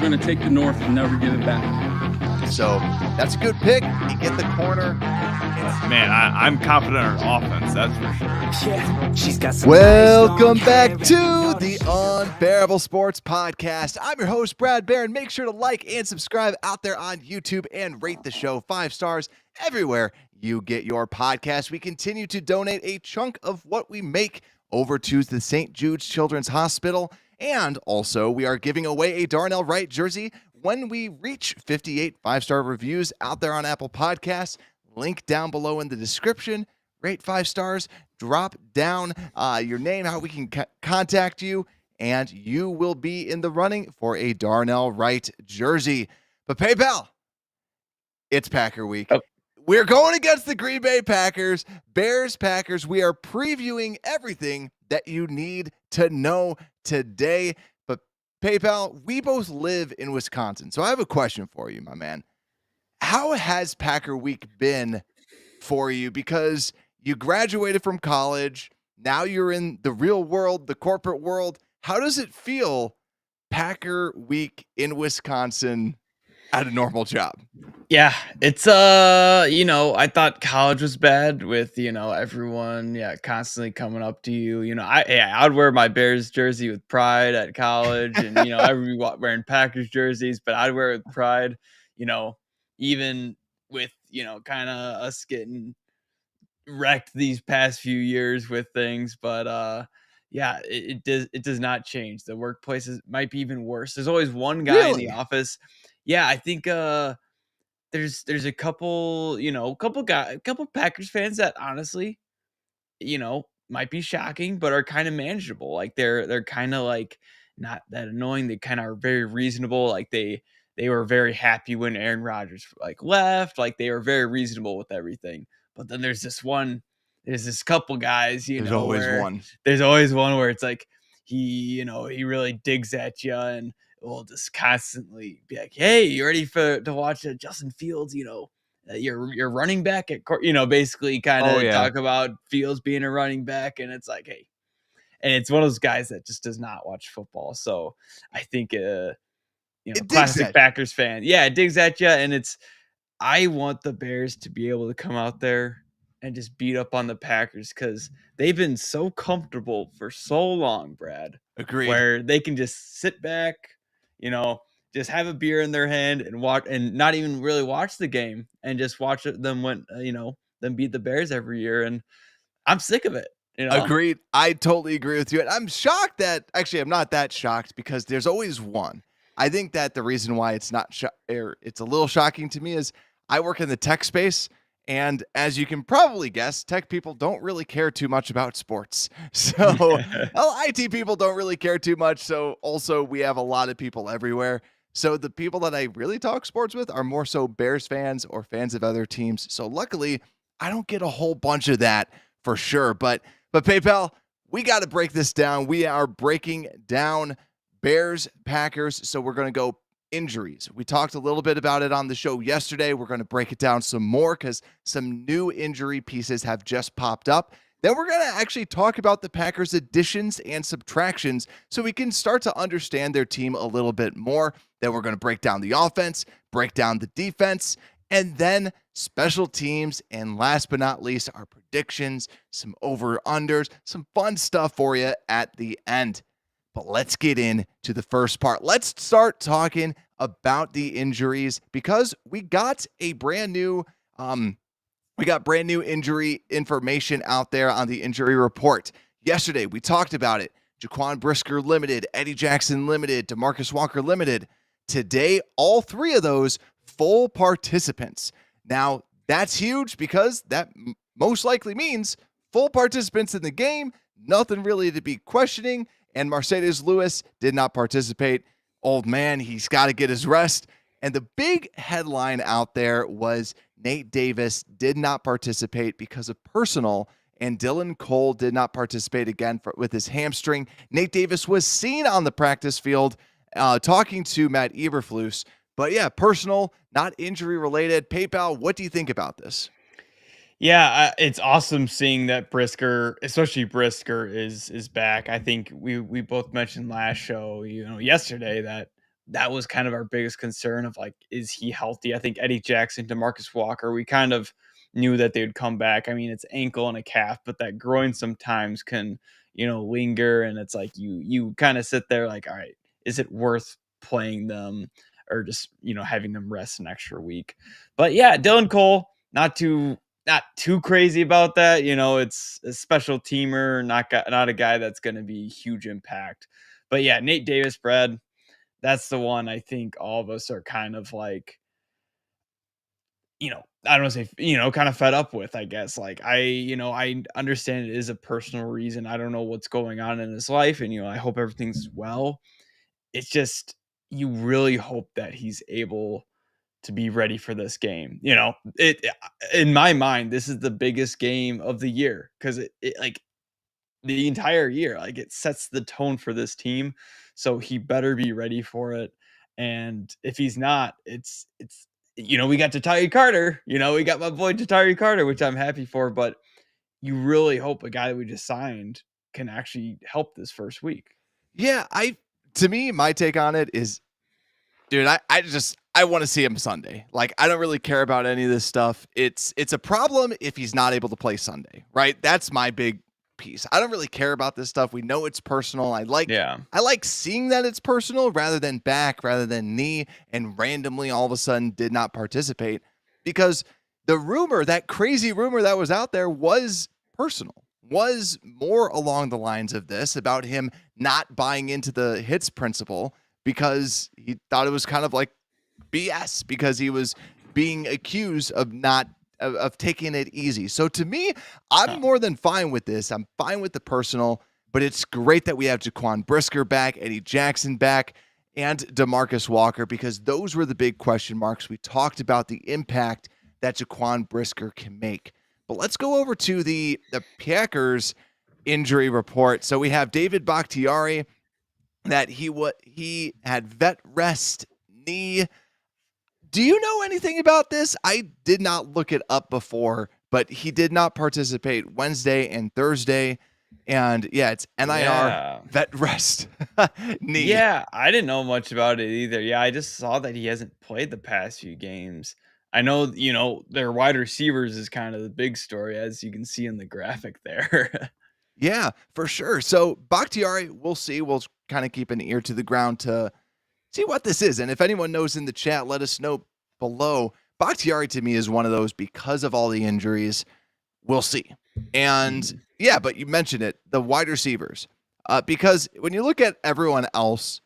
going to take the North and never give it back. So that's a good pick. You get the corner. Man, I'm confident in our offense, that's for sure. Yeah, she's got some Welcome nice back long hair to and the Unbearable Sports Podcast. I'm your host, Brad Barron. Make sure to like and subscribe out there on YouTube and rate the show 5 stars everywhere you get your podcast. We continue to donate a chunk of what we make over to the St. Jude's Children's Hospital. And also, we are giving away a Darnell Wright jersey when we reach 58 5-star reviews out there on Apple Podcasts. Link down below in the description. Rate 5 stars. Drop down your name, how we can contact you, and you will be in the running for a Darnell Wright jersey. But PayPal, it's Packer Week. Oh. We're going against the Green Bay Packers, Bears Packers. We are previewing everything that you need to know today. But PayPal, we both live in Wisconsin, so I have a question for you, my man. How has Packer Week been for you? Because you graduated from college. Now you're in the real world, the corporate world. How does it feel, Packer Week in Wisconsin at a normal job? Yeah, it's I thought college was bad with, everyone constantly coming up to you. I'd wear my Bears jersey with pride at college, and everyone wearing Packers jerseys, but I'd wear it with pride, even with, kind of us getting wrecked these past few years with things, but it does not change. The workplaces might be even worse. There's always one guy in the office. Yeah, I think there's a couple Packers fans that honestly, might be shocking, but are kind of manageable. Like they're kind of like not that annoying. They kind of are very reasonable. Like they were very happy when Aaron Rodgers left. Like they were very reasonable with everything. But then there's this couple guys, There's always one. There's always one where it's like he really digs at you and will just constantly be like, "Hey, you ready to watch Justin Fields? Your running back at basically kind of talk about Fields being a running back," and it's like, hey, and it's one of those guys that just does not watch football. So I think classic Packers fan, it digs at you, and I want the Bears to be able to come out there and just beat up on the Packers because they've been so comfortable for so long, Brad. Agreed. Where they can just sit back, just have a beer in their hand and watch, and not even really watch the game, and just watch them them beat the Bears every year. And I'm sick of it. Agreed. I totally agree with you. And I'm shocked that I'm not that shocked because there's always one. I think that the reason why it's not it's a little shocking to me is I work in the tech space. And as you can probably guess, tech people don't really care too much about sports. So IT people don't really care too much. So also we have a lot of people everywhere. So the people that I really talk sports with are more so Bears fans or fans of other teams. So luckily I don't get a whole bunch of that for sure. But PayPal, we got to break this down. We are breaking down Bears, Packers. So we're going to go injuries. We talked a little bit about it on the show yesterday. We're going to break it down some more because some new injury pieces have just popped up. Then we're going to actually talk about the Packers' additions and subtractions so we can start to understand their team a little bit more. Then we're going to break down the offense, break down the defense, and then special teams. And last but not least, our predictions, some over-unders, some fun stuff for you at the end. But let's get into the first part. Let's start talking about the injuries because we got a brand new injury information out there on the injury report. Yesterday, we talked about it. Jaquan Brisker limited, Eddie Jackson limited, DeMarcus Walker limited. Today, all 3 of those full participants. Now, that's huge because that most likely means full participants in the game, nothing really to be questioning. And Mercedes Lewis did not participate. Old man, he's got to get his rest. And the big headline out there was Nate Davis did not participate because of personal, and Dylan Cole did not participate again with his hamstring. Nate Davis was seen on the practice field talking to Matt Eberflus. But yeah, personal, not injury related. PayPal, what do you think about this? Yeah, it's awesome seeing that Brisker, especially Brisker, is back. I think we both mentioned last show, yesterday, that that was kind of our biggest concern of like, is he healthy? I think Eddie Jackson, DeMarcus Walker, we kind of knew that they would come back. I mean, it's ankle and a calf, but that groin sometimes can, linger. And it's like you kind of sit there like, all right, is it worth playing them or just, having them rest an extra week? But yeah, Dylan Cole, not too crazy about that. It's a special teamer, not a guy that's going to be huge impact. But yeah, Nate Davis, Brad, that's the one I think all of us are kind of like, I don't want to say, kind of fed up with, I guess. Like I understand it is a personal reason. I don't know what's going on in his life, and I hope everything's well. It's just you really hope that he's able to be ready for this game. It in my mind, this is the biggest game of the year because it like the entire year, like it sets the tone for this team. So he better be ready for it. And if he's not, it's we got Ja'Tyre Carter. We got my boy Ja'Tyre Carter, which I'm happy for. But you really hope a guy that we just signed can actually help this first week. Yeah, to me, my take on it is, dude, I want to see him Sunday. Like, I don't really care about any of this stuff. It's a problem if he's not able to play Sunday, right? That's my big piece. I don't really care about this stuff. We know it's personal. I like seeing that it's personal rather than back, rather than knee, and randomly all of a sudden did not participate, because the rumor, that crazy rumor that was out there, was personal, was more along the lines of this, about him not buying into the hits principle because he thought it was kind of like BS, because he was being accused of not of taking it easy. So to me, I'm more than fine with this. I'm fine with the personal, but it's great that we have Jaquan Brisker back, Eddie Jackson back, and DeMarcus Walker, because those were the big question marks. We talked about the impact that Jaquan Brisker can make. But let's go over to the Packers injury report. So we have David Bakhtiari, that he had vet rest knee. Do you know anything about this? I did not look it up before, but he did not participate Wednesday and Thursday. And yeah, it's NIR vet rest knee. Yeah, I didn't know much about it either. Yeah, I just saw that he hasn't played the past few games. I know, their wide receivers is kind of the big story, as you can see in the graphic there. Yeah, for sure. So Bakhtiari, we'll see. We'll kind of keep an ear to the ground to see what this is. And if anyone knows in the chat, let us know below. Bakhtiari to me is one of those, because of all the injuries. We'll see. And yeah, but you mentioned it, the wide receivers. Because when you look at everyone else,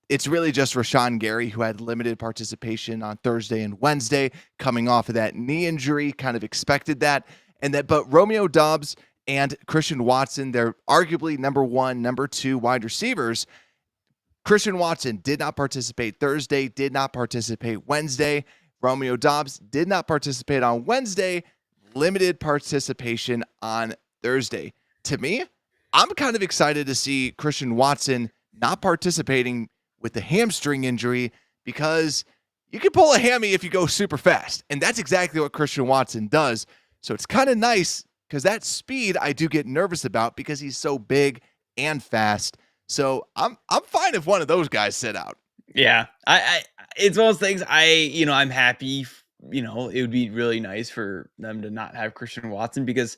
it's really just Rashawn Gary, who had limited participation on Thursday and Wednesday, coming off of that knee injury. Kind of expected that. But Romeo Doubs and Christian Watson, they're arguably number one, number two wide receivers. Christian Watson did not participate Thursday, did not participate Wednesday. Romeo Doubs did not participate on Wednesday, limited participation on Thursday. To me, I'm kind of excited to see Christian Watson not participating with the hamstring injury, because you can pull a hammy if you go super fast. And that's exactly what Christian Watson does. So it's kind of nice, because that speed I do get nervous about, because he's so big and fast. So I'm fine if one of those guys sit out. Yeah, I it's one of those things. I'm happy. It would be really nice for them to not have Christian Watson, because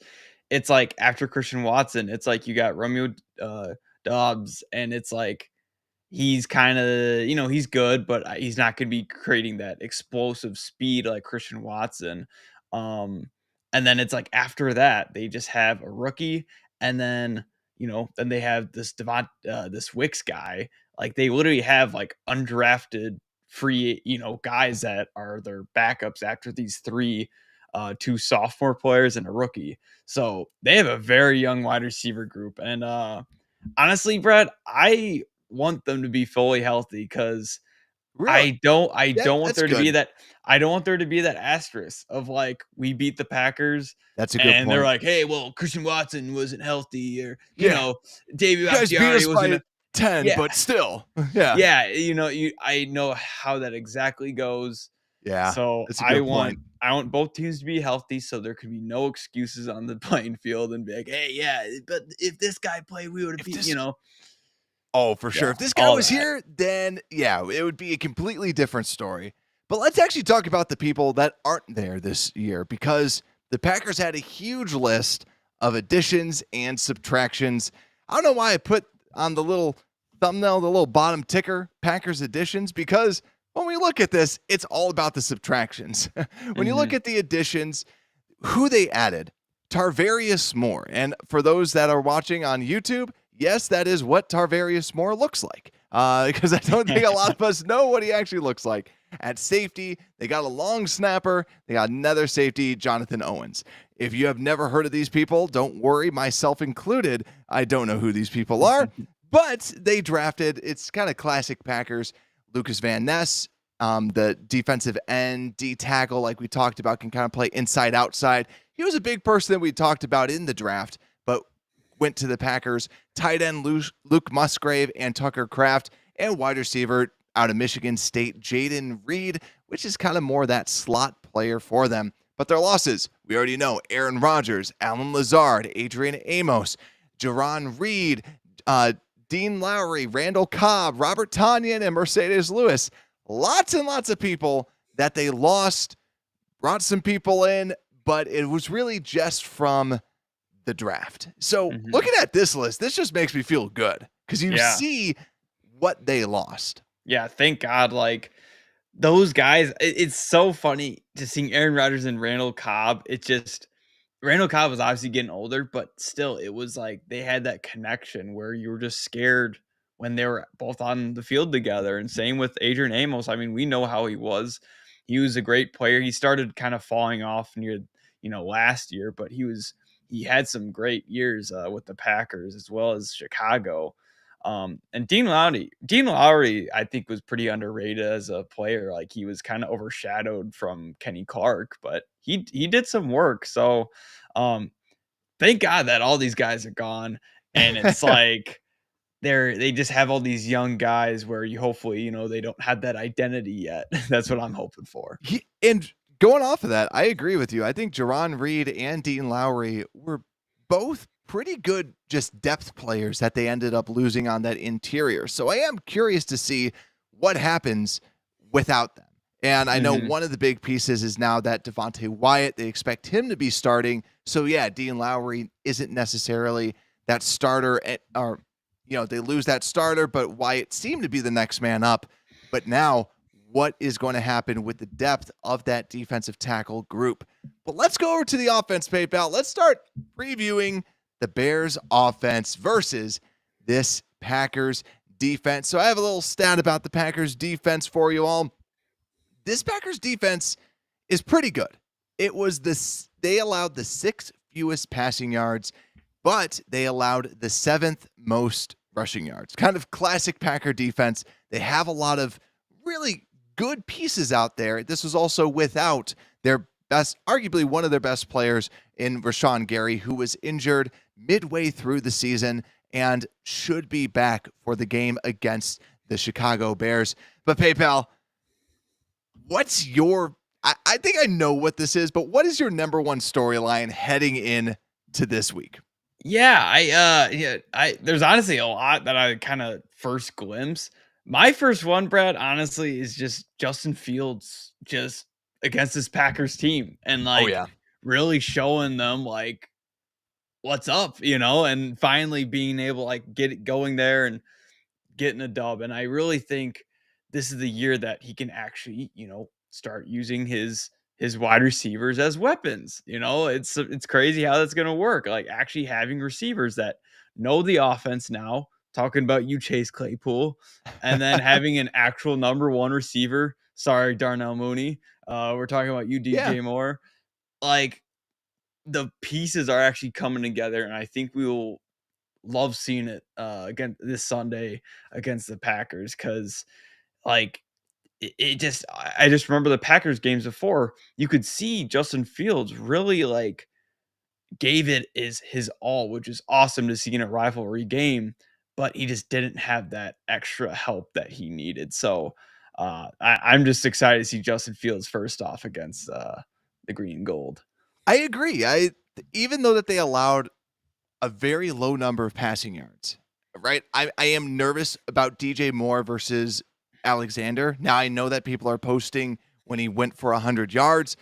it's like after Christian Watson, it's like you got Romeo Doubs, and it's like he's kind of he's good, but he's not going to be creating that explosive speed like Christian Watson. And then it's like after that, they just have a rookie, and then then they have this Wicks guy. Like they literally have like undrafted free, guys that are their backups after these two sophomore players and a rookie. So they have a very young wide receiver group. And honestly, Brett, I want them to be fully healthy, because Really? I Yeah, don't want that's there to be good. that I don't want there to be that asterisk of like we beat the Packers That's a good and they're point. like, hey, well, Christian Watson wasn't healthy, or Yeah. David You guys beat Bakhtiari us wasn't by 10, yeah. but still. Yeah. Yeah, I know how that exactly goes. Yeah. So That's a good point. I want both teams to be healthy, so there could be no excuses on the playing field and be like, hey, yeah, but if this guy played, we would have beat, Oh, for sure. Yeah, If this guy all was that. here, then yeah, it would be a completely different story. But let's actually talk about the people that aren't there this year because the Packers had a huge list of additions and subtractions. I don't know why I put on the little thumbnail, the little bottom ticker, Packers additions, because when we look at this, it's all about the subtractions. When you look Mhm. at the additions, who they added, Tarvarius Moore. And for those that are watching on YouTube, yes, that is what Tarvarius Moore looks like. Because I don't think a lot of us know what he actually looks like. At safety, they got a long snapper. They got another safety, Jonathan Owens. If you have never heard of these people, don't worry, myself included. I don't know who these people are, but they drafted, it's kind of classic Packers, Lucas Van Ness, the defensive end, D tackle, like we talked about, can kind of play inside outside. He was a big person that we talked about in the draft, but went to the Packers. Tight end Luke Musgrave and Tucker Kraft, and wide receiver out of Michigan State, Jaden Reed, which is kind of more that slot player for them. But their losses, we already know: Aaron Rodgers, Alan Lazard, Adrian Amos, Jerron Reed, Dean Lowry, Randall Cobb, Robert Tanyan, and Mercedes Lewis. Lots and lots of people that they lost, brought some people in, but it was really just from the draft. So Mhm. looking at this list, this just makes me feel good because you Yeah. see what they lost. Yeah, thank God, like, those guys it's so funny to seeing Aaron Rodgers and Randall Cobb. It just Randall Cobb was obviously getting older, but still, it was like they had that connection where you were just scared when they were both on the field together. And same with Adrian Amos. I mean, we know how he was. He was a great player. He started kind of falling off near, last year, but he had some great years with the Packers as well as Chicago. And Dean Lowry, I think, was pretty underrated as a player. Like he was kind of overshadowed from Kenny Clark, but he did some work. So um, thank God that all these guys are gone, and it's like they just have all these young guys where you hopefully they don't have that identity yet. That's what I'm hoping for. And going off of that, I agree with you. I think Jerron Reed and Dean Lowry were both pretty good just depth players that they ended up losing on that interior. So I am curious to see what happens without them. And I know Hmm. one of the big pieces is now that Devontae Wyatt, they expect him to be starting. So yeah, Dean Lowry isn't necessarily that starter or they lose that starter, but Wyatt seemed to be the next man up. But now what is going to happen with the depth of that defensive tackle group? But let's go over to the offense, PayPal. Let's start previewing the Bears offense versus this Packers defense. So I have a little stat about the Packers defense for you all. This Packers defense is pretty good. They allowed the sixth fewest passing yards, but they allowed the seventh most rushing yards. Kind of classic Packer defense. They have a lot of really good pieces out there. This was also without their best, arguably one of their best players in Rashawn Gary, who was injured midway through the season and should be back for the game against the Chicago Bears. But PayPal, what's your I think I know what this is, but what is your number one storyline heading in to this week? Yeah, I there's honestly a lot that I kind of first glimpse. My first one, Brad, honestly, is just Justin Fields just against this Packers team and Oh like yeah. really showing them like what's up, and finally being able like get it going there and getting a dub. And I really think this is the year that he can actually, start using his wide receivers as weapons. It's crazy how that's going to work. Like actually having receivers that know the offense now, talking about you Chase Claypool, and then having an actual number one receiver. Sorry, Darnell Mooney. We're talking about you Yeah. DJ Moore. Like the pieces are actually coming together, and I think we will love seeing it again this Sunday against the Packers because like it just I just remember the Packers games before you could see Justin Fields really like gave it is his all, which is awesome to see in a rivalry game, but he just didn't have that extra help that he needed. So I'm just excited to see Justin Fields first off against the green and gold. I agree. Even though that they allowed a very low number of passing yards, right? I am nervous about DJ Moore versus Alexander. Now I know that people are posting when he went for 100 yards.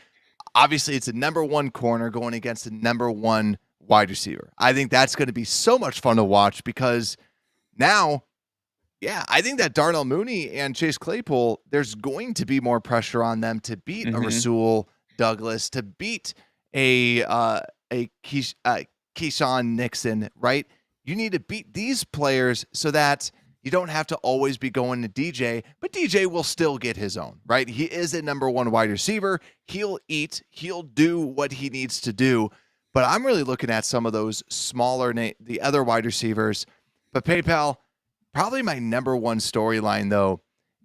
Obviously, it's a number one corner going against a number one wide receiver. I think that's going to be so much fun to watch because now, yeah, I think that Darnell Mooney and Chase Claypool, there's going to be more pressure on them to beat a Rasul Douglas, to beat a Keyshawn Nixon, right? You need to beat these players so that you don't have to always be going to DJ, but DJ will still get his own, right? He is a number one wide receiver. He'll eat, he'll do what he needs to do. But I'm really looking at some of those smaller, the other wide receivers. But PayPal, probably my number one storyline, though,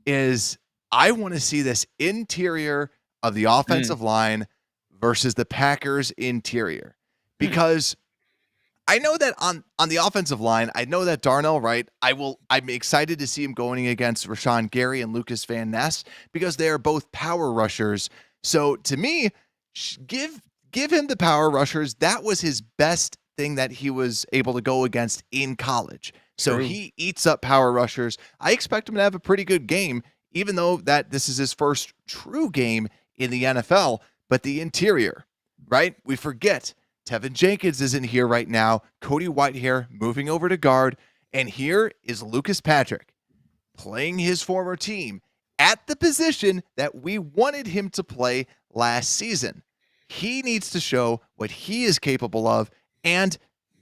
is I want to see this interior of the offensive line versus the Packers interior. Because I know that on the offensive line, I know that Darnell Wright, I'm excited to see him going against Rashawn Gary and Lucas Van Ness because they are both power rushers. So to me, give him the power rushers. That was his best thing that he was able to go against in college. So he eats up power rushers. I expect him to have a pretty good game, even though that this is his first true game in the NFL. But the interior, right? We forget Tevin Jenkins isn't here right now. Cody Whitehair moving over to guard. And here is Lucas Patrick playing his former team at the position that we wanted him to play last season. He needs to show what he is capable of. And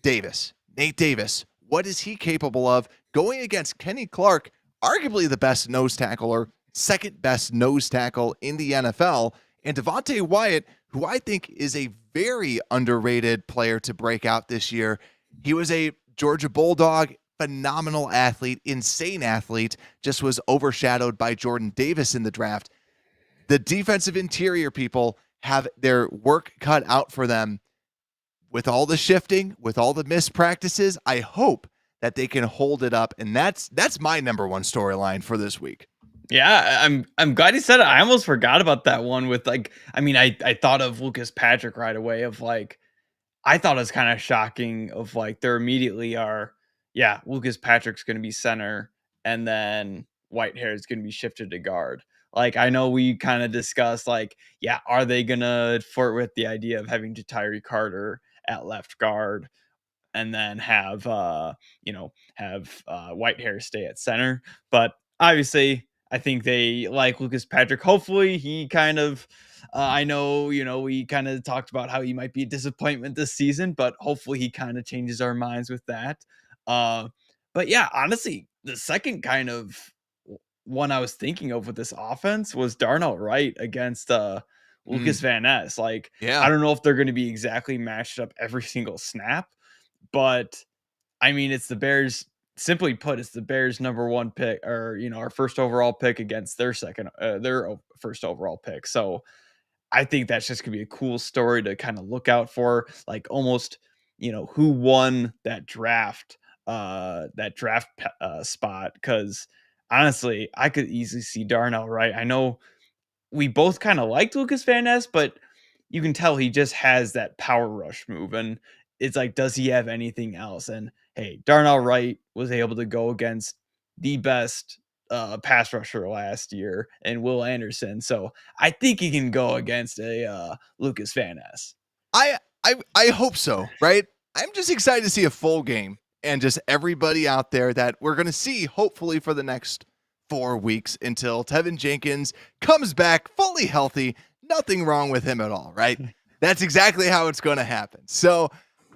Nate Davis, what is he capable of going against Kenny Clark, arguably the best nose tackle or second best nose tackle in the NFL, and Devontae Wyatt, who I think is a very underrated player to break out this year. He was a Georgia Bulldog, phenomenal athlete, insane athlete, just was overshadowed by Jordan Davis in the draft. The defensive interior people have their work cut out for them. With all the shifting, with all the missed practices, I hope that they can hold it up. And that's my number one storyline for this week. Yeah, I'm glad you said it. I almost forgot about that one with I thought of Lucas Patrick right away of I thought it was kind of shocking of there immediately are, Lucas Patrick's going to be center and then Whitehair is going to be shifted to guard. I know we kind of discussed are they going to flirt with the idea of having Tyree Carter at left guard and then have Whitehair stay at center? But obviously I think they like Lucas Patrick. Hopefully he kind of, I know, we kind of talked about how he might be a disappointment this season, but hopefully he kind of changes our minds with that. But yeah, honestly, the second kind of one I was thinking of with this offense was Darnell Wright against Lucas Van Ness. I don't know if they're going to be exactly matched up every single snap, but I mean, it's the Bears. Simply put, it's the Bears' number one pick, or our first overall pick against their first overall pick. So I think that's just gonna be a cool story to kind of look out for, almost who won that draft spot. Because honestly, I could easily see Darnell Wright. I know we both kind of liked Lucas Van Ness, but you can tell he just has that power rush move, and it's does he have anything else? And hey, Darnell Wright was able to go against the best pass rusher last year and Will Anderson, so I think he can go against a Lucas Van Ness. I hope so, right? I'm just excited to see a full game and just everybody out there that we're going to see hopefully for the next 4 weeks until Tevin Jenkins comes back fully healthy. Nothing wrong with him at all, right? That's exactly how it's going to happen. So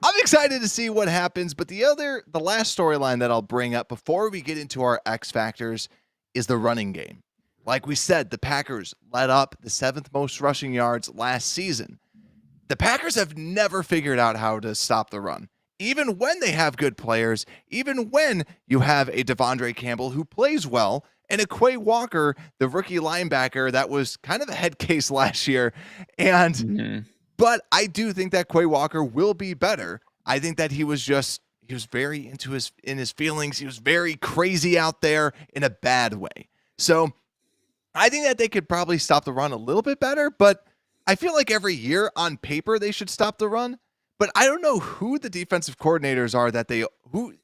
I'm excited to see what happens. But the last storyline that I'll bring up before we get into our X factors is the running game. Like we said, the Packers led up the 7th most rushing yards last season. The Packers have never figured out how to stop the run. Even when they have good players, even when you have a Devondre Campbell who plays well, and a Quay Walker, the rookie linebacker that was kind of a head case last year. And but I do think that Quay Walker will be better. I think that he was very in his feelings. He was very crazy out there in a bad way. So I think that they could probably stop the run a little bit better, but I feel like every year on paper they should stop the run. But I don't know who the defensive coordinators are that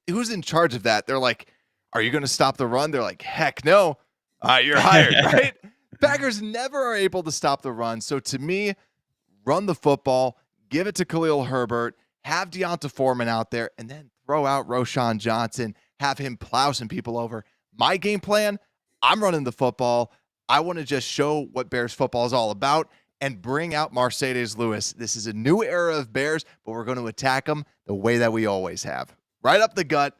who's in charge of that. They're like, are you going to stop the run? They're like, heck no. You're hired, right? Packers never are able to stop the run. So to me, run the football, give it to Khalil Herbert, have Deonta Foreman out there, and then throw out Roshan Johnson, have him plow some people over. My game plan, I'm running the football. I want to just show what Bears football is all about and bring out Mercedes Lewis. This is a new era of Bears, but we're going to attack them the way that we always have. Right up the gut,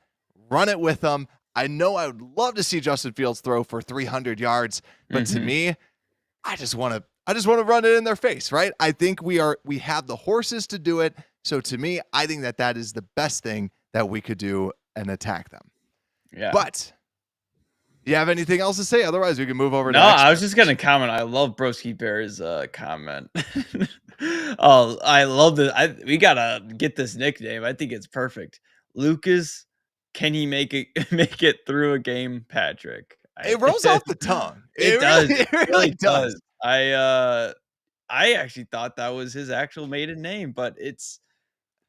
run it with them. I know I would love to see Justin Fields throw for 300 yards, but to me, I just want to run it in their face, right? I think we have the horses to do it. So to me, I think that is the best thing that we could do and attack them. Yeah. But do you have anything else to say? Otherwise, we can move over to I was just going to comment. I love Broski Bear's comment. Oh, I love it. We got to get this nickname. I think it's perfect. Lucas, can he make it through a game, Patrick? It rolls off the tongue. It does. It really does. I actually thought that was his actual maiden name, but it's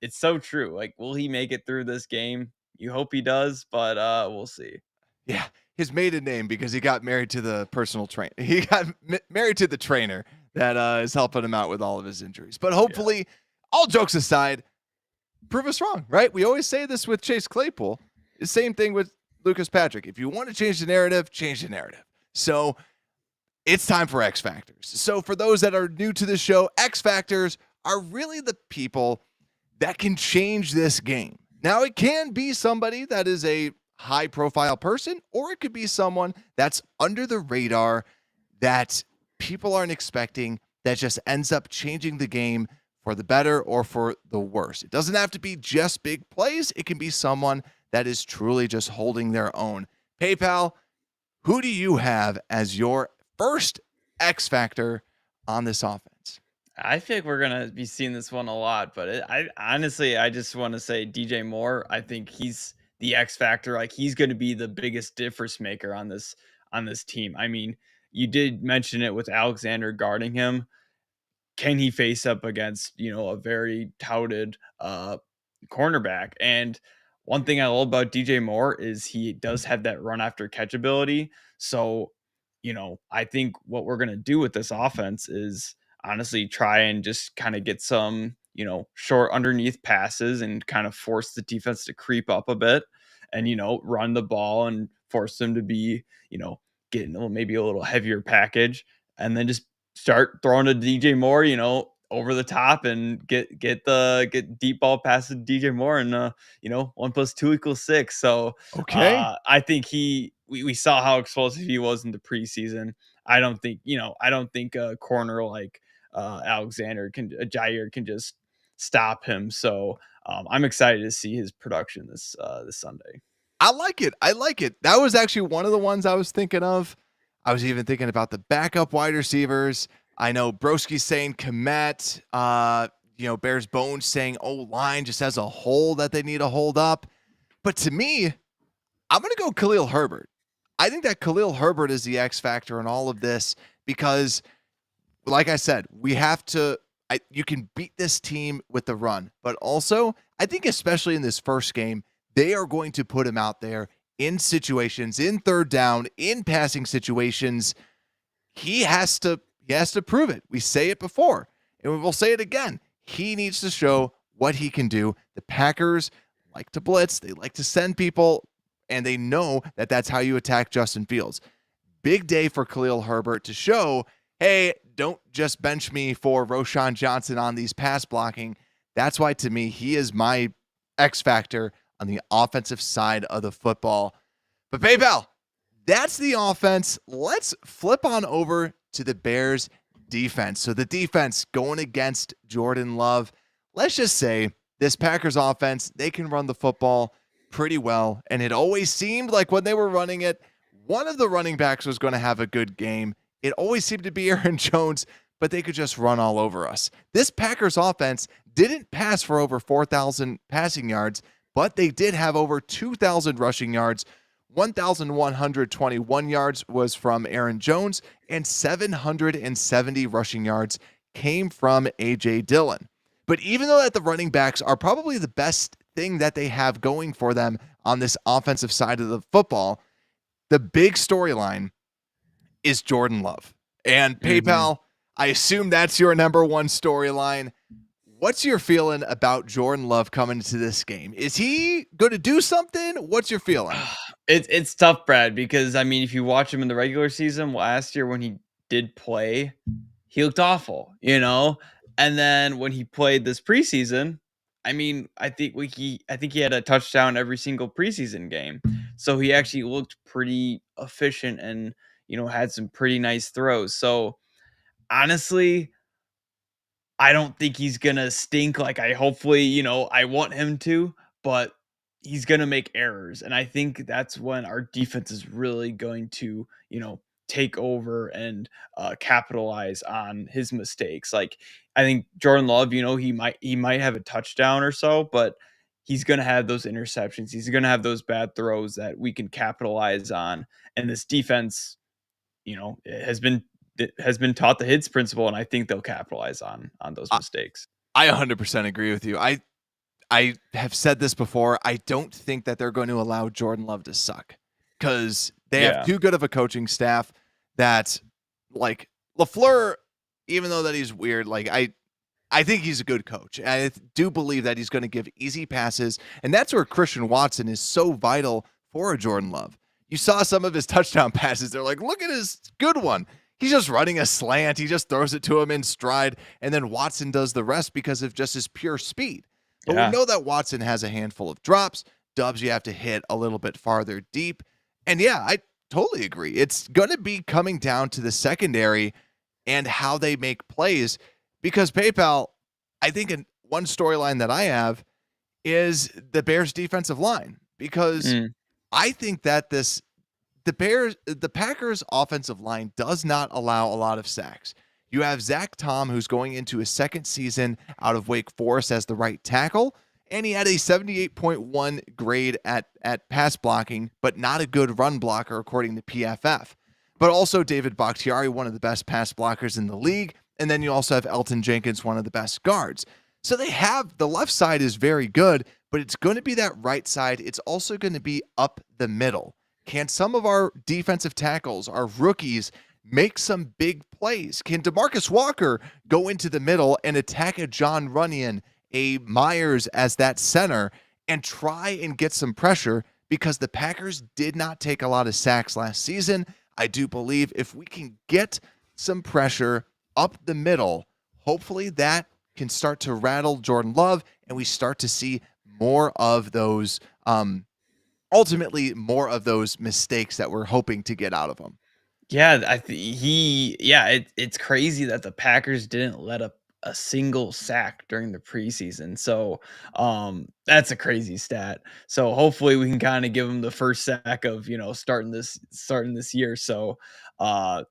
so true. Like, will he make it through this game? You hope he does, but we'll see. Yeah, his maiden name because he got married to the personal trainer. He got married to the trainer that is helping him out with all of his injuries. But hopefully, all jokes aside, prove us wrong, right? We always say this with Chase Claypool. The same thing with Lucas Patrick. If you want to change the narrative, change the narrative. So it's time for X Factors. So for those that are new to the show, X Factors are really the people that can change this game. Now, it can be somebody that is a high-profile person, or it could be someone that's under the radar that people aren't expecting that just ends up changing the game for the better or for the worse. It doesn't have to be just big plays. It can be someone that is truly just holding their own. PayPal, who do you have as your first X factor on this offense? I think we're going to be seeing this one a lot, but I honestly just want to say DJ Moore. I think he's the X factor. Like, he's going to be the biggest difference maker on this team. I mean, you did mention it with Alexander guarding him. Can he face up against, a very touted cornerback? And one thing I love about DJ Moore is he does have that run after catch ability. So, I think what we're going to do with this offense is honestly try and just kind of get some, short underneath passes and kind of force the defense to creep up a bit and, run the ball and force them to be, getting maybe a little heavier package, and then just start throwing to DJ Moore, over the top and get deep ball passes to DJ Moore, and 1 + 2 = 6. So I think we saw how explosive he was in the preseason. I don't think a corner like Jair can just stop him. So I'm excited to see his production this Sunday. I like it. That was actually one of the ones I was thinking of. I was even thinking about the backup wide receivers. I know Broski's saying Komet, Bears Bones saying O-line just has a hole that they need to hold up. But to me, I'm going to go Khalil Herbert. I think that Khalil Herbert is the X factor in all of this because, like I said, you can beat this team with the run. But also, I think especially in this first game, they are going to put him out there in situations, in third down, in passing situations. He has to prove it. We say it before, and we will say it again. He needs to show what he can do. The Packers like to blitz. They like to send people, and they know that that's how you attack Justin Fields. Big day for Khalil Herbert to show, hey, don't just bench me for Roshan Johnson on these pass blocking. That's why, to me, he is my X factor on the offensive side of the football. But PayPal, that's the offense. Let's flip on over to the Bears defense. So the defense going against Jordan Love. Let's just say this Packers offense, they can run the football pretty well. And it always seemed like when they were running it, one of the running backs was going to have a good game. It always seemed to be Aaron Jones, but they could just run all over us. This Packers offense didn't pass for over 4,000 passing yards, but they did have over 2,000 rushing yards. 1,121 yards was from Aaron Jones, and 770 rushing yards came from A.J. Dillon. But even though that the running backs are probably the best thing that they have going for them on this offensive side of the football, the big storyline is Jordan Love. And Mhm. PayPal, I assume that's your number one storyline. What's your feeling about Jordan Love coming into this game? Is he going to do something? What's your feeling? It's tough, Brad, because I mean, if you watch him in the regular season last year when he did play, he looked awful, you know? And then when he played this preseason, I mean, I think he had a touchdown every single preseason game. So he actually looked pretty efficient and, had some pretty nice throws. So honestly, I don't think he's gonna stink like I hopefully, I want him to, but he's gonna make errors. And I think that's when our defense is really going to, take over and capitalize on his mistakes. Like I think Jordan Love, he might have a touchdown or so, but he's gonna have those interceptions. He's gonna have those bad throws that we can capitalize on. And this defense, it has been taught the hits principle, and I think they'll capitalize on those I, mistakes. I 100% agree with you. I have said this before. I don't think that they're going to allow Jordan Love to suck because they have Yeah. too good of a coaching staff that, like, LaFleur, even though that he's weird, like, I think he's a good coach. I do believe that he's going to give easy passes, and that's where Christian Watson is so vital for a Jordan Love. You saw some of his touchdown passes. They're like, look at his good one. He's just running a slant. He just throws it to him in stride, and then Watson does the rest because of just his pure speed. But we Yeah. know that Watson has a handful of drops, dubs you have to hit a little bit farther deep. And yeah, I totally agree. It's going to be coming down to the secondary and how they make plays because PayPal, I think one storyline that I have is the Bears defensive line because Mm. I think that the Packers offensive line does not allow a lot of sacks. You have Zach Tom, who's going into his second season out of Wake Forest as the right tackle, and he had a 78.1 grade at pass blocking, but not a good run blocker according to PFF. But also David Bakhtiari, one of the best pass blockers in the league, and then you also have Elton Jenkins, one of the best guards. So they have the left side is very good, but it's going to be that right side. It's also going to be up the middle. Can some of our defensive tackles, our rookies, make some big plays? Can DeMarcus Walker go into the middle and attack a John Runyon, a Myers as that center, and try and get some pressure? Because the Packers did not take a lot of sacks last season. I do believe if we can get some pressure up the middle, hopefully that can start to rattle Jordan Love and we start to see more of those ultimately more of those mistakes that we're hoping to get out of him. Yeah, it's crazy that the Packers didn't let up a single sack during the preseason. So, that's a crazy stat. So hopefully we can kind of give them the first sack of, starting this year. So, uh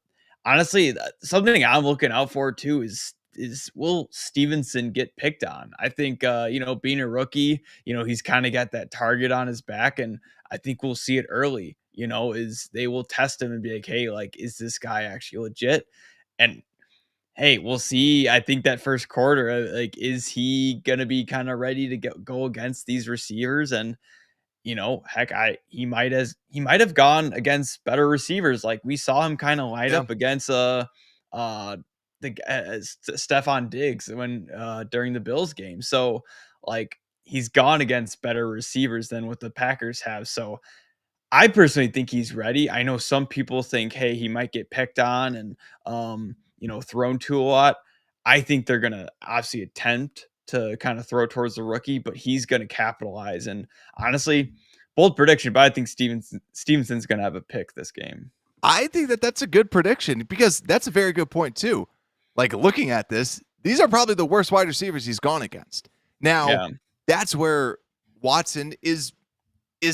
honestly, something I'm looking out for too is will Stevenson get picked on? I think being a rookie, he's kind of got that target on his back, and I think we'll see it early. Is they will test him and be like, hey, like, is this guy actually legit? And hey, we'll see. I think that first quarter, like, is he gonna be kind of ready to go against these receivers? And heck, he might have gone against better receivers. Like we saw him kind of light Yeah. up against uh Stephon Diggs when during the Bills game. So like he's gone against better receivers than what the Packers have. So I personally think he's ready. I know some people think, hey, he might get picked on and thrown to a lot. I think they're gonna obviously attempt to kind of throw towards the rookie, but he's gonna capitalize. And honestly, bold prediction, but I think Stevenson's gonna have a pick this game. I think that that's a good prediction because that's a very good point too. Like looking at this, these are probably the worst wide receivers he's gone against. Now, Yeah. that's where Watson is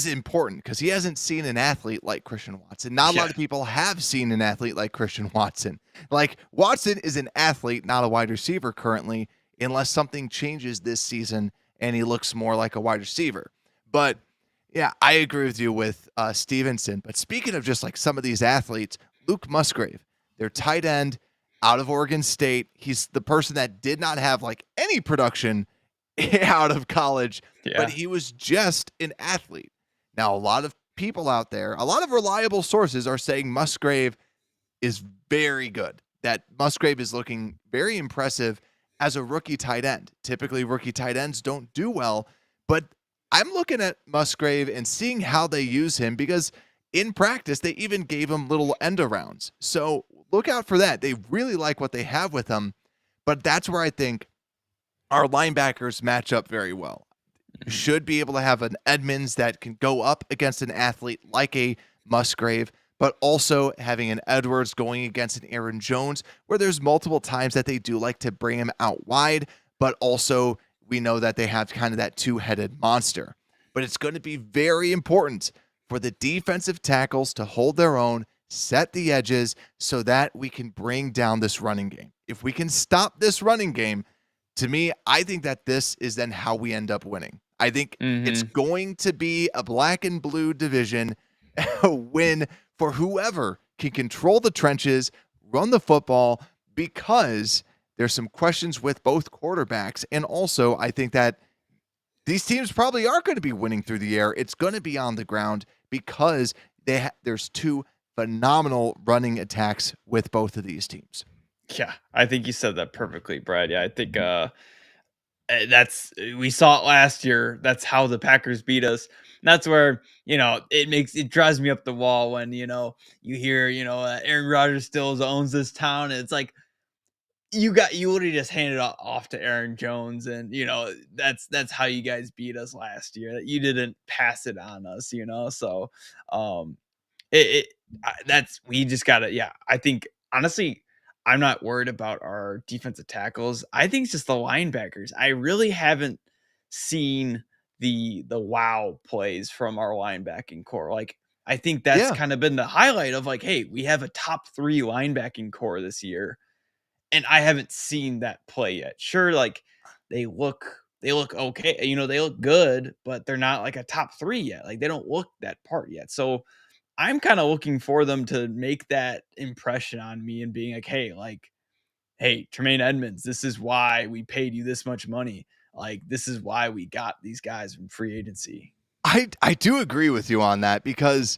important because he hasn't seen an athlete like Christian Watson. Not a lot Yeah. of people have seen an athlete like Christian Watson. Like Watson is an athlete, not a wide receiver currently, unless something changes this season and he looks more like a wide receiver. But yeah, I agree with you with Stevenson. But speaking of just like some of these athletes, Luke Musgrave, their tight end, out of Oregon State. He's the person that did not have like any production out of college, but Yeah. he was just an athlete. Now, a lot of people out there, a lot of reliable sources are saying Musgrave is very good. That Musgrave is looking very impressive as a rookie tight end. Typically, rookie tight ends don't do well, but I'm looking at Musgrave and seeing how they use him because in practice, they even gave him little end arounds. So look out for that. They really like what they have with him, but that's where I think our linebackers match up very well. Should be able to have an Edmonds that can go up against an athlete like a Musgrave, but also having an Edwards going against an Aaron Jones, where there's multiple times that they do like to bring him out wide, but also we know that they have kind of that two-headed monster. But it's going to be very important for the defensive tackles to hold their own, set the edges, so that we can bring down this running game. If we can stop this running game, to me, I think that this is then how we end up winning. I think it's going to be a black and blue division win for whoever can control the trenches, run the football, because there's some questions with both quarterbacks. And also, I think that these teams probably aren't going to be winning through the air. It's going to be on the ground because there's two phenomenal running attacks with both of these teams. Yeah, I think you said that perfectly, Brad. Yeah, I think that's we saw it last year. That's how the Packers beat us. And that's where it drives me up the wall when you hear Aaron Rodgers still owns this town, and it's like you literally just handed off to Aaron Jones, and that's how you guys beat us last year. You didn't pass it on us, So um, that's we just gotta. Yeah, I think honestly, I'm not worried about our defensive tackles. I think it's just the linebackers. I really haven't seen the wow plays from our linebacking core. Like I think that's Yeah. kind of been the highlight of like, hey, we have a top 3 linebacking core this year, and I haven't seen that play yet. Sure, like they look okay, they look good, but they're not like a top 3 yet. Like they don't look that part yet. So I'm kind of looking for them to make that impression on me and being like, hey, Tremaine Edmonds, this is why we paid you this much money. Like, this is why we got these guys from free agency. I do agree with you on that because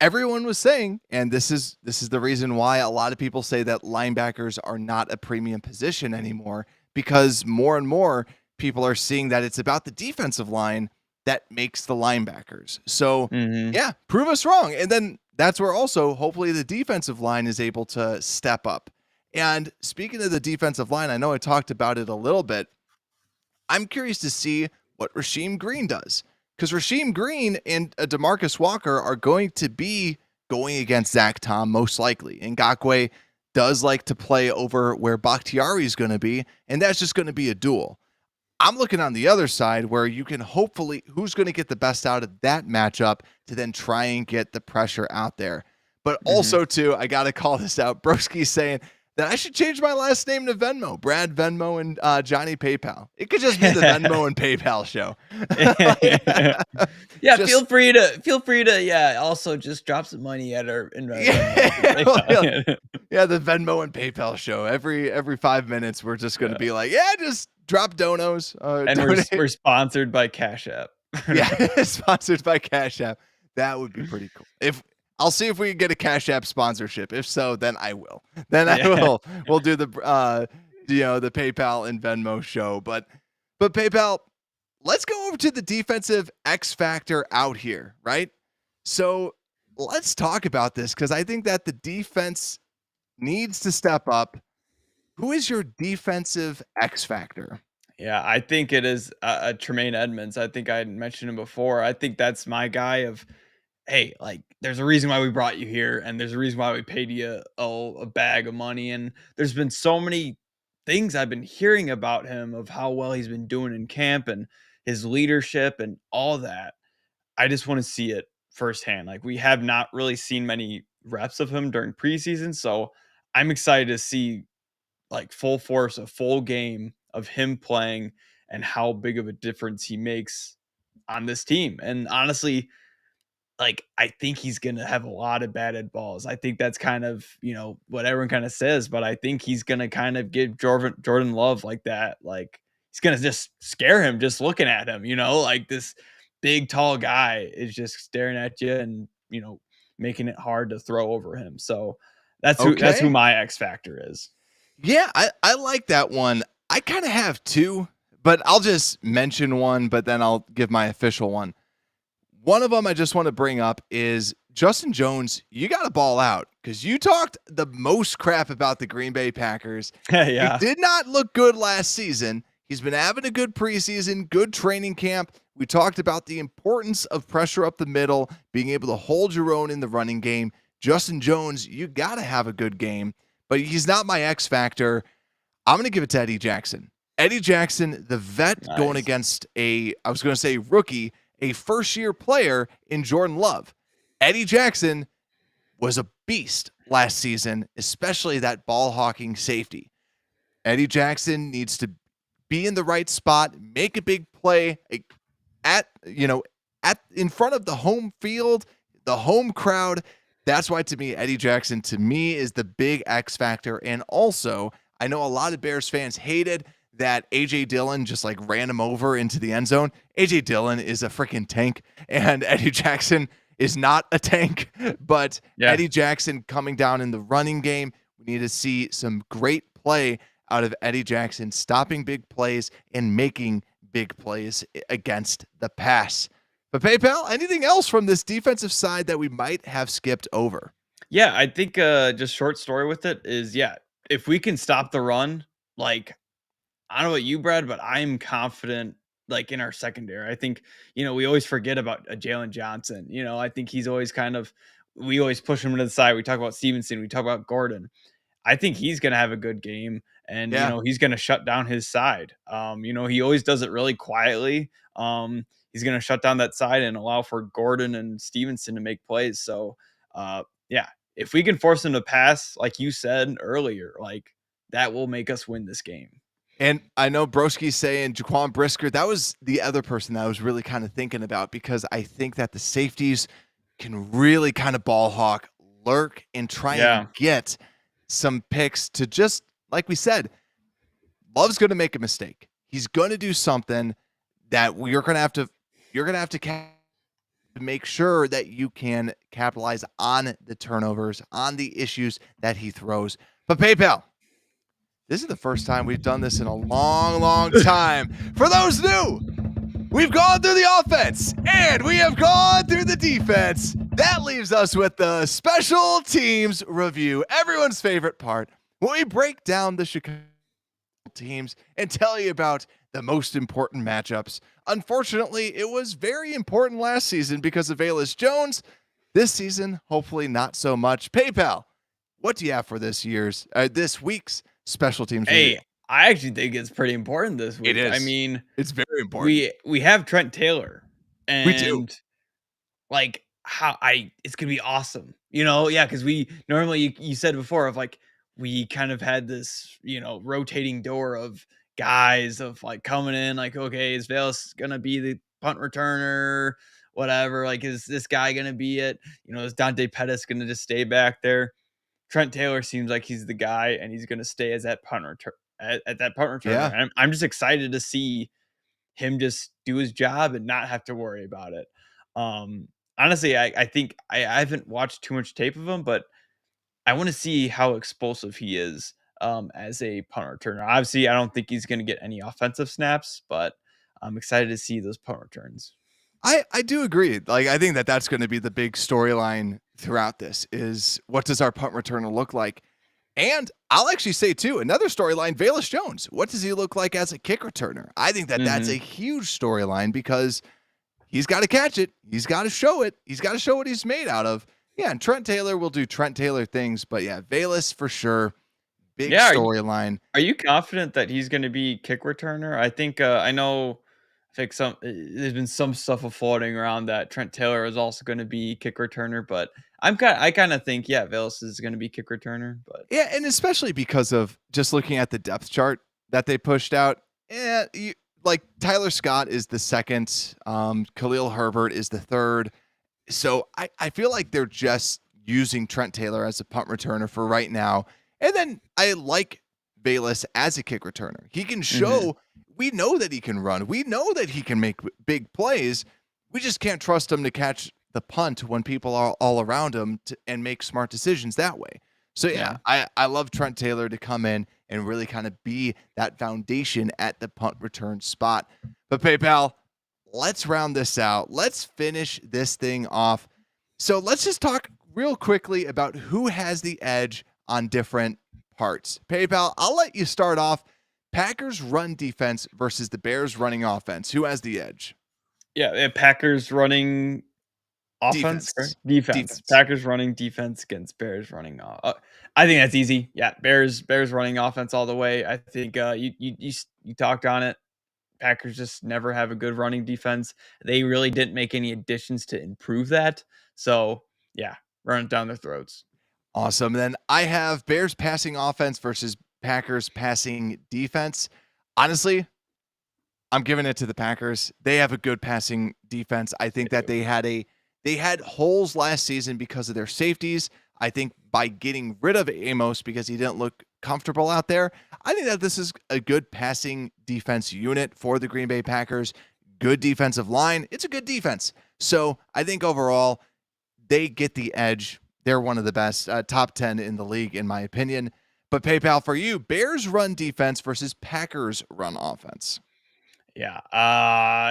everyone was saying, and this is the reason why a lot of people say that linebackers are not a premium position anymore, because more and more people are seeing that it's about the defensive line that makes the linebackers. So Mhm. yeah, prove us wrong. And then that's where also hopefully the defensive line is able to step up. And speaking of the defensive line, I know I talked about it a little bit. I'm curious to see what Rasheem Green does, because Rasheem Green and DeMarcus Walker are going to be going against Zach Tom most likely. And Ngakwe does like to play over where Bakhtiari is going to be, and that's just going to be a duel. I'm looking on the other side where you can hopefully who's going to get the best out of that matchup to then try and get the pressure out there. But Mhm. also too, I got to call this out. Broski's saying that I should change my last name to Venmo, Brad Venmo and Johnny PayPal. It could just be the Venmo and PayPal show. Yeah, Just feel free to also just drop some money at our in our yeah, Venmo. yeah, the Venmo and PayPal show. Every 5 minutes, we're just going to Yeah. be like, yeah, just drop donos. And Donate. we're sponsored by Cash App. Yeah, sponsored by Cash App. That would be pretty cool. If I'll see if we can get a Cash App sponsorship. If so, then I will. Then I Yeah. will. We'll do the the PayPal and Venmo show. But PayPal, let's go over to the defensive X factor out here, right? So let's talk about this because I think that the defense needs to step up. Who is your defensive X factor? Yeah, I think it is Tremaine Edmonds. I think I mentioned him before. I think that's my guy of, hey, like, there's a reason why we brought you here, and there's a reason why we paid you a bag of money. And there's been so many things I've been hearing about him of how well he's been doing in camp and his leadership and all that. I just want to see it firsthand. Like, we have not really seen many reps of him during preseason, so I'm excited to see like full force, a full game of him playing and how big of a difference he makes on this team. And honestly, like, I think he's gonna have a lot of batted balls. I think that's kind of, what everyone kinda says, but I think he's gonna kind of give Jordan Love like that. Like, he's gonna just scare him just looking at him, like this big, tall guy is just staring at you and, making it hard to throw over him. So that's who Okay. my X factor is. Yeah, I like that one. I kind of have two, but I'll just mention one, but then I'll give my official one. One of them I just want to bring up is Justin Jones. You got to ball out because you talked the most crap about the Green Bay Packers. He Yeah. did not look good last season. He's been having a good preseason, good training camp. We talked about the importance of pressure up the middle, being able to hold your own in the running game. Justin Jones, you got to have a good game, but he's not my X factor. I'm going to give it to Eddie Jackson. Eddie Jackson, the vet going Nice. against I was going to say rookie, a first-year player in Jordan Love. Eddie Jackson was a beast last season, especially that ball hawking safety. Eddie Jackson needs to be in the right spot, make a big play at in front of the home field, the home crowd. That's why to me, Eddie Jackson to me is the big X factor. And also, I know a lot of Bears fans hated that AJ Dillon just like ran him over into the end zone. AJ Dillon is a freaking tank, and Eddie Jackson is not a tank. But Yeah. Eddie Jackson coming down in the running game, we need to see some great play out of Eddie Jackson, stopping big plays and making big plays against the pass. But PayPal, anything else from this defensive side that we might have skipped over? Yeah, I think just short story with it is, yeah, if we can stop the run, like, I don't know about you, Brad, but I'm confident like in our secondary. I think, we always forget about Jalen Johnson. I think he's always we always push him to the side. We talk about Stevenson, we talk about Gordon. I think he's going to have a good game and, Yeah. he's going to shut down his side. He always does it really quietly. He's going to shut down that side and allow for Gordon and Stevenson to make plays. So, yeah, if we can force him to pass, like you said earlier, like that will make us win this game. And I know Broski's saying Jaquan Brisker. That was the other person that I was really kind of thinking about because I think that the safeties can really kind of ball hawk, lurk, and try Yeah. and get some picks to just, like we said, Love's going to make a mistake. He's going to do something that you're going to have to make sure that you can capitalize on the turnovers, on the issues that he throws. But PayPal, this is the first time we've done this in a long, long time. For those new, we've gone through the offense and we have gone through the defense. That leaves us with the special teams review, everyone's favorite part, when we break down the Chicago teams and tell you about the most important matchups. Unfortunately, it was very important last season because of Velus Jones. This season, hopefully not so much. PayPal, what do you have for this week's special teams review? Hey, I actually think it's pretty important this week. is. I mean, It's very important. we have Trent Taylor We do. and like it's gonna be awesome. Yeah, because we normally you said before of like we kind of had this, rotating door of guys of like coming in, like, okay, is Velas gonna be the punt returner? Whatever, like, is this guy gonna be it? Is Dante Pettis gonna just stay back there? Trent Taylor seems like he's the guy, and he's gonna stay as that punt return at that punt returner. Yeah. And I'm just excited to see him just do his job and not have to worry about it. Honestly, I think I haven't watched too much tape of him, but I want to see how explosive he is as a punt returner. Obviously, I don't think he's going to get any offensive snaps, but I'm excited to see those punt returns. I do agree. Like, I think that that's going to be the big storyline throughout this is what does our punt returner look like? And I'll actually say, too, another storyline, Velus Jones. What does he look like as a kick returner? I think that that's a huge storyline because he's got to catch it. He's got to show it. He's got to show what he's made out of. Yeah, and Trent Taylor will do Trent Taylor things. But, yeah, Velus for sure. Big storyline. Are you confident that he's going to be kick returner? I think I know. I think there's been some stuff floating around that Trent Taylor is also going to be kick returner, but I kind of think Velas is going to be kick returner, but yeah, and especially because of just looking at the depth chart that they pushed out. Like Tyler Scott is the second, Khalil Herbert is the third, So I feel like they're just using Trent Taylor as a punt returner for right now. And then I like Bayless as a kick returner. He can Hmm. show, we know that he can run. We know that he can make big plays. We just can't trust him to catch the punt when people are all around him and make smart decisions that way. So yeah, Yeah. I love Trent Taylor to come in and really kind of be that foundation at the punt return spot. But PayPal, let's round this out. Let's finish this thing off. So let's just talk real quickly about who has the edge on different parts. PayPal, I'll let you start off. Packers run defense versus the Bears running offense. Who has the edge? Yeah. Packers running offense, Defense. defense. Defense. Packers running defense against Bears running. I think that's easy. Yeah, Bears running offense all the way. I think you talked on it. Packers just never have a good running defense. They really didn't make any additions to improve that. So yeah, run it down their throats. Awesome. Then I have Bears passing offense versus Packers passing defense. Honestly, I'm giving it to the Packers. They have a good passing defense. I think that they had holes last season because of their safeties. I think by getting rid of Amos because he didn't look comfortable out there, I think that this is a good passing defense unit for the Green Bay Packers. Good defensive line. It's a good defense. So I think overall they get the edge. They're one of the best, top 10 in the league, in my opinion. But PayPal, for you, Bears run defense versus Packers run offense. Yeah.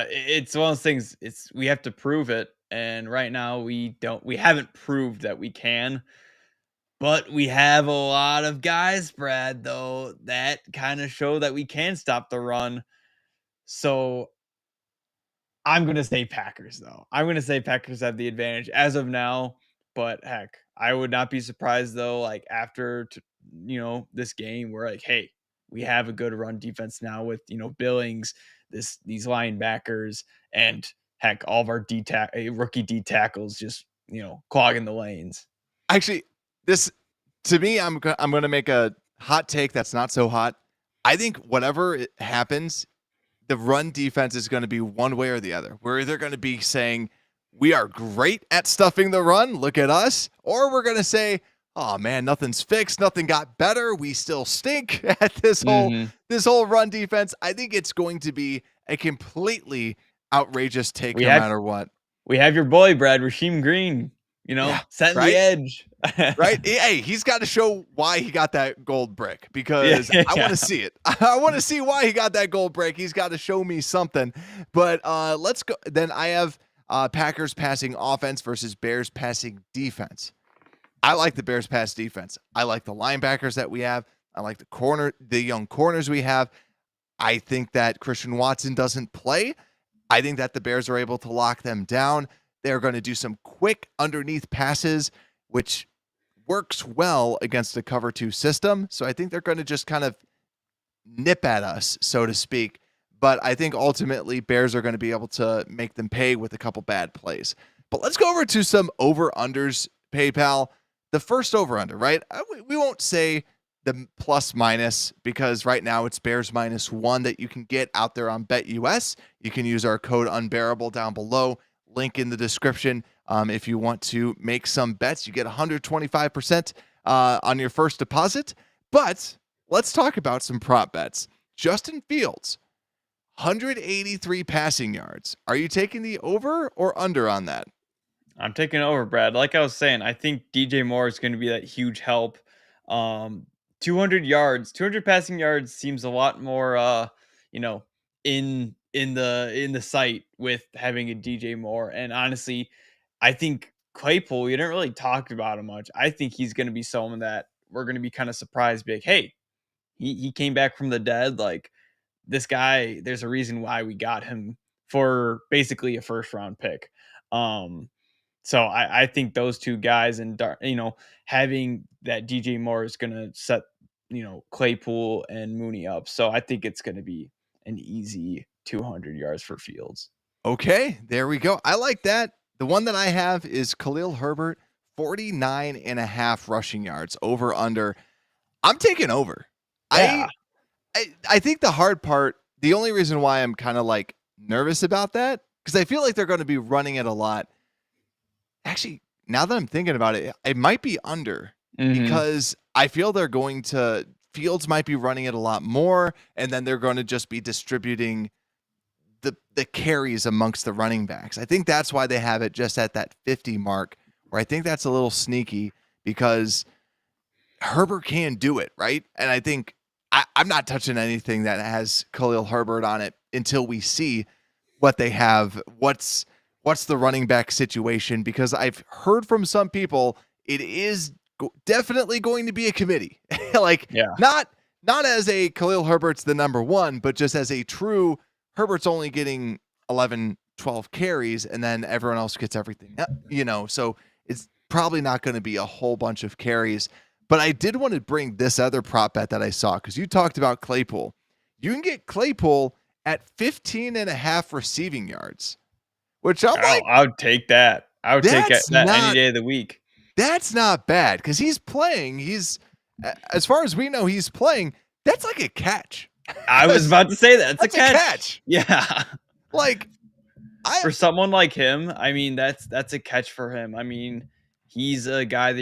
It's one of those things. We have to prove it, and right now we haven't proved that we can. But we have a lot of guys, Brad, though, that kind of show that we can stop the run. So I'm gonna say Packers, though. I'm gonna say Packers have the advantage as of now. But heck, I would not be surprised though. Like after this game, we're like, hey, we have a good run defense now with Billings, these linebackers, and heck, all of our rookie D tackles just clogging the lanes. Actually, this to me, I'm going to make a hot take that's not so hot. I think whatever happens, the run defense is going to be one way or the other. We're either going to be saying we are great at stuffing the run, look at us, or we're going to say, oh man, nothing's fixed, nothing got better, we still stink at Mhm. this whole run defense. I think it's going to be a completely outrageous take We no have matter what. we have your boy Brad Rasheem Green, Yeah, setting the right? edge. Right? Hey, he's got to show why he got that gold brick Yeah, because I want yeah. to see it. I want to see why he got that gold brick. He's got to show me something. But let's go. Then I have Packers passing offense versus Bears passing defense. I like the Bears pass defense. I like the linebackers that we have. I like the young corners we have. I think that Christian Watson doesn't play. I think that the Bears are able to lock them down. They're going to do some quick underneath passes, which works well against a cover two system. So I think they're going to just kind of nip at us, so to speak. But I think ultimately Bears are going to be able to make them pay with a couple bad plays. But let's go over to some over-unders, PayPal. The first over-under, right? We won't say the plus minus because right now it's Bears -1 that you can get out there on BetUS. You can use our code unbearable down below. Link in the description. If you want to make some bets, you get 125% on your first deposit. But let's talk about some prop bets. Justin Fields, 183 passing yards. Are you taking the over or under on that? I'm taking over, Brad. Like I was saying, I think DJ Moore is going to be that huge help. Um, 200 yards, 200 passing yards seems a lot more, you know, in the sight with having a DJ Moore. And honestly, I think Claypool, you didn't really talk about him much. I think he's going to be someone that we're going to be kind of surprised, be like, hey, he came back from the dead. Like this guy, there's a reason why we got him for basically a first round pick. Um, so I think those two guys and having that DJ Moore is going to set Claypool and Mooney up. So I think it's going to be an easy 200 yards for Fields. Okay, there we go. I like that. The one that I have is Khalil Herbert, 49 and a half rushing yards over under. I'm taking over. Yeah, I think the hard part, the only reason why I'm kind of like nervous about that, because I feel like they're going to be running it a lot. actually, now that I'm thinking about it, it might be under Mhm. because I feel they're going to Fields might be running it a lot more, and then they're going to just be distributing the carries amongst the running backs. I think that's why they have it just at that 50 mark, where I think that's a little sneaky because Herbert can do it, right? And I think I'm not touching anything that has Khalil Herbert on it until we see what they have. What's the running back situation? Because I've heard from some people it is definitely going to be a committee, like Yeah. not as a Khalil Herbert's the number one, but just as a true Herbert's only getting 11, 12 carries, and then everyone else gets everything. So it's probably not going to be a whole bunch of carries. But I did want to bring this other prop bet that I saw because you talked about Claypool. You can get Claypool at 15 and a half receiving yards, which I'm like, I would take that. I would take that's that any not day of the week. that's not bad because he's playing. As far as we know, he's playing. That's like a catch. I was about to say that. It's That's a catch. Yeah. Like For someone like him, I mean, that's a catch for him. I mean, he's a guy that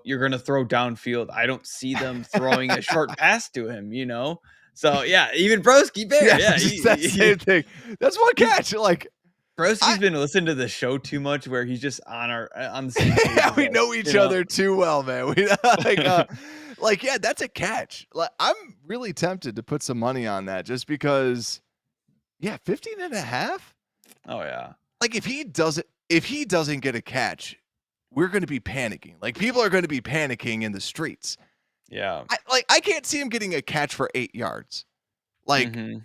you're gonna throw downfield. I don't see them throwing a short pass to him, you know? So yeah, even Broski Bear, yeah, just that same thing. That's one catch. Like Broski's been listening to the show too much where he's just on the same page. yeah, we as know us, each other too well, man. We yeah, that's a catch. Like I'm really tempted to put some money on that just because 15 and a half? Oh yeah. Like if he doesn't get a catch, we're going to be panicking. Like people are going to be panicking in the streets. Yeah. I can't see him getting a catch for 8 yards. Like Mhm.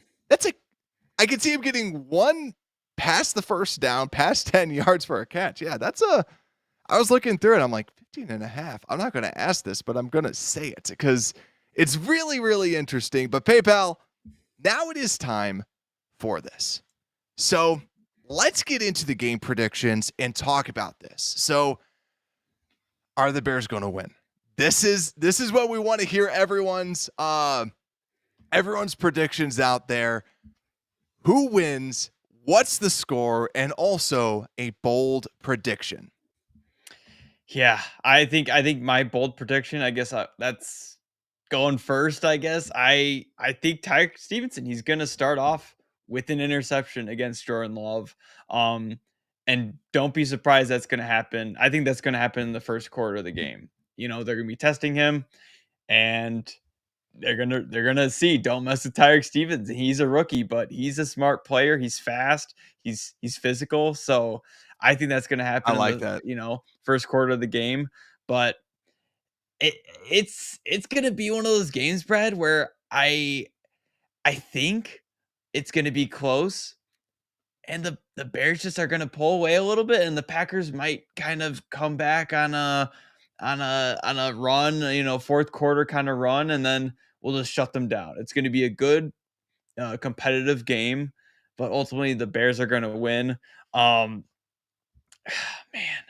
I can see him getting one past the first down, past 10 yards for a catch. Yeah, I was looking through it. I'm like 15 and a half. I'm not going to ask this, but I'm going to say it because it's really, really interesting. But PayPal, now it is time for this. So let's get into the game predictions and talk about this. So are the Bears going to win? This is what we want to hear. Everyone's predictions out there. Who wins? What's the score? And also a bold prediction. Yeah, I think my bold prediction, I guess that's going first, I guess. I think Tyreek Stevenson, he's going to start off with an interception against Jordan Love. And don't be surprised that's going to happen. I think that's going to happen in the first quarter of the game. You know, they're going to be testing him and they're gonna see, don't mess with Tyreek Stevens. He's a rookie, but he's a smart player. He's fast. He's physical. So I think that's gonna I happen in like the that. first quarter of the game. But it it's gonna be one of those games, Brad, where I think it's gonna be close, and the Bears just are gonna pull away a little bit, and the Packers might kind of come back on a run, fourth quarter kind of run, and then we'll just shut them down. It's gonna be a good competitive game, but ultimately the Bears are gonna win. Um, man,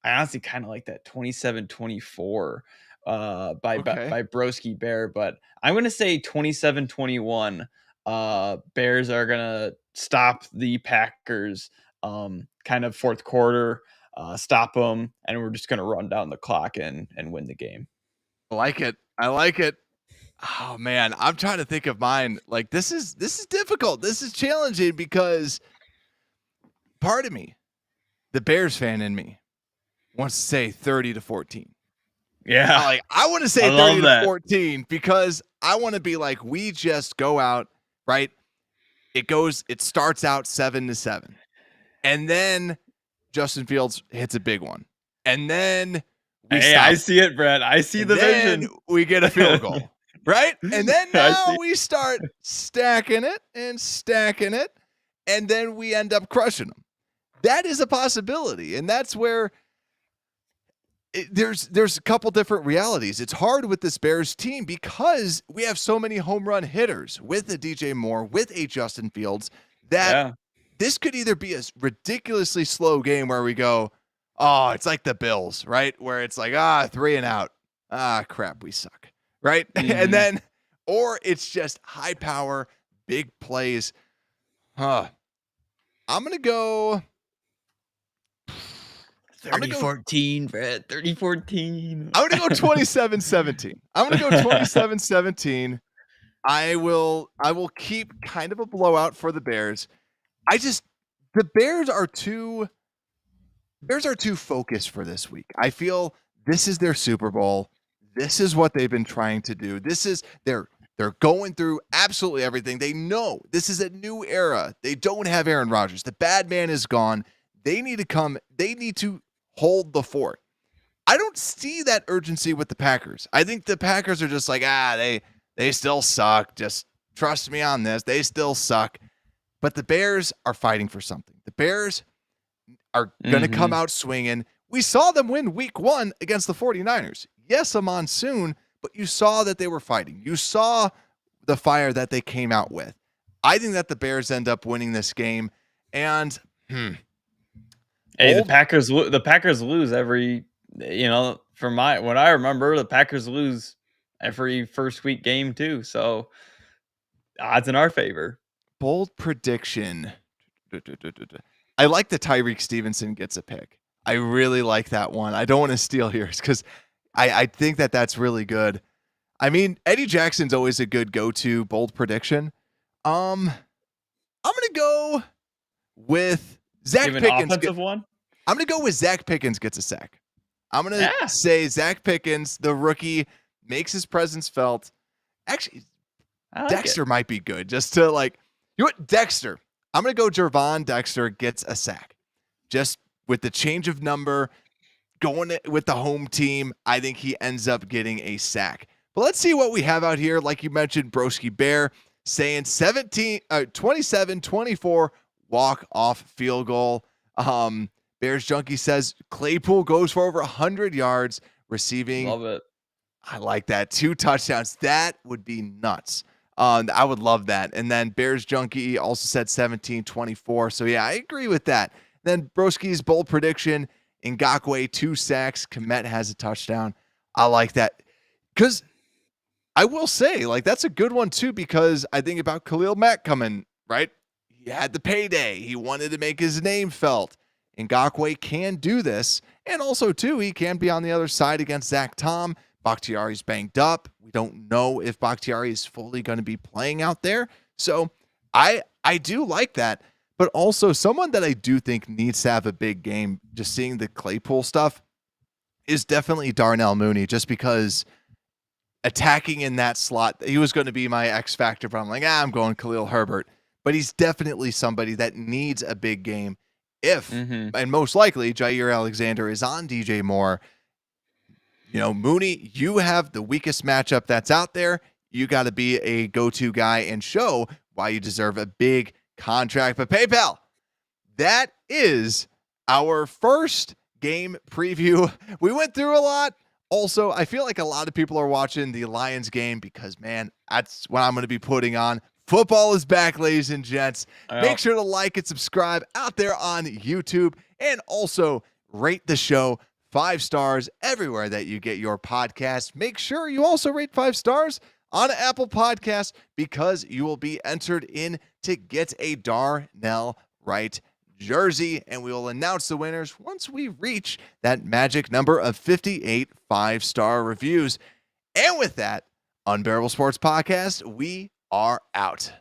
I honestly kind of like that 27-24 Okay. by Broski Bear, but I'm gonna say 27-21. Bears are gonna stop the Packers kind of fourth quarter, stop them, and we're just gonna run down the clock and win the game. I like it. I like it. Oh man, I'm trying to think of mine. Like this is difficult. This is challenging because part of me, the Bears fan in me, wants to say 30-14. Yeah, I want to say I 30 love to that. 14 because I want to be like, we just go out, right? It starts out 7-7. And then Justin Fields hits a big one. And then we Hey, I stop. see it, Brad. I see And the then vision. we get a field goal, right? And then I now see. we start stacking it and stacking it. And then we end up crushing them. That is a possibility. And that's where there's a couple different realities. It's hard with this Bears team because we have so many home run hitters with a DJ Moore, with a Justin Fields, that Yeah. this could either be a ridiculously slow game where we go, oh, it's like the Bills, right? Where it's like, 3 and out. Crap, we suck, right? And Mhm. then, or it's just high power, big plays. I'm going to go I'm gonna go 30-14, Brett. 30-14. I'm gonna go 27-17. I'm gonna go 27-17. I will keep kind of a blowout for the Bears. The Bears are too focused for this week. I feel this is their Super Bowl. This is what they've been trying to do. They're going through absolutely everything. They know this is a new era. They don't have Aaron Rodgers. The bad man is gone. They need to hold the fort. I don't see that urgency with the Packers. I think the Packers are just like, they still suck. Just trust me on this. They still suck. But the Bears are fighting for something. The Bears are going to come out swinging. We saw them win week 1 against the 49ers. Yes, a monsoon, but you saw that they were fighting. You saw the fire that they came out with. I think that the Bears end up winning this game. And the Packers lose every, from what I remember, the Packers lose every first week game too. So odds in our favor. Bold prediction. I like that Tyreek Stevenson gets a pick. I really like that one. I don't want to steal yours because I think that that's really good. I mean, Eddie Jackson's always a good go-to bold prediction. I'm gonna go with Zach Pickens. Offensive one. I'm gonna go with Zach Pickens gets a sack. I'm gonna say Zach Pickens, the rookie, makes his presence felt. Actually, Dexter might be good just to you know what, Dexter. I'm gonna go Jervon Dexter gets a sack. Just with the change of number, going with the home team, I think he ends up getting a sack. But let's see what we have out here. Like you mentioned, Broski Bear saying 27-24 walk-off field goal. Bears Junkie says Claypool goes for over 100 yards receiving. Love it. I like that. 2 touchdowns. That would be nuts. I would love that. And then Bears Junkie also said 17-24. So yeah, I agree with that. Then Broski's bold prediction, Ngakoue 2 sacks, Kmet has a touchdown. I like that. Because I will say, that's a good one too, because I think about Khalil Mack coming, right? He had the payday. He wanted to make his name felt. Ngakoue can do this. And also too, he can be on the other side against Zach Tom. Bakhtiari's banged up. We don't know if Bakhtiari is fully going to be playing out there. So I do like that. But also someone that I do think needs to have a big game, just seeing the Claypool stuff, is definitely Darnell Mooney, just because attacking in that slot, he was going to be my X factor, but I'm like, I'm going Khalil Herbert. But he's definitely somebody that needs a big game if, and most likely, Jair Alexander is on DJ Moore. You know, Mooney, you have the weakest matchup that's out there. You got to be a go-to guy and show why you deserve a big contract. But PayPal, that is our first game preview. We went through a lot. Also, I feel like a lot of people are watching the Lions game because, man, that's what I'm going to be putting on. Football is back, ladies and gents. Make sure to like and subscribe out there on YouTube, and also rate the show 5 stars everywhere that you get your podcast. Make sure you also rate 5 stars on Apple Podcasts, because you will be entered in to get a Darnell Wright jersey, and we will announce the winners once we reach that magic number of 58 5-star reviews. And with that, Unbearable Sports Podcast, we are out.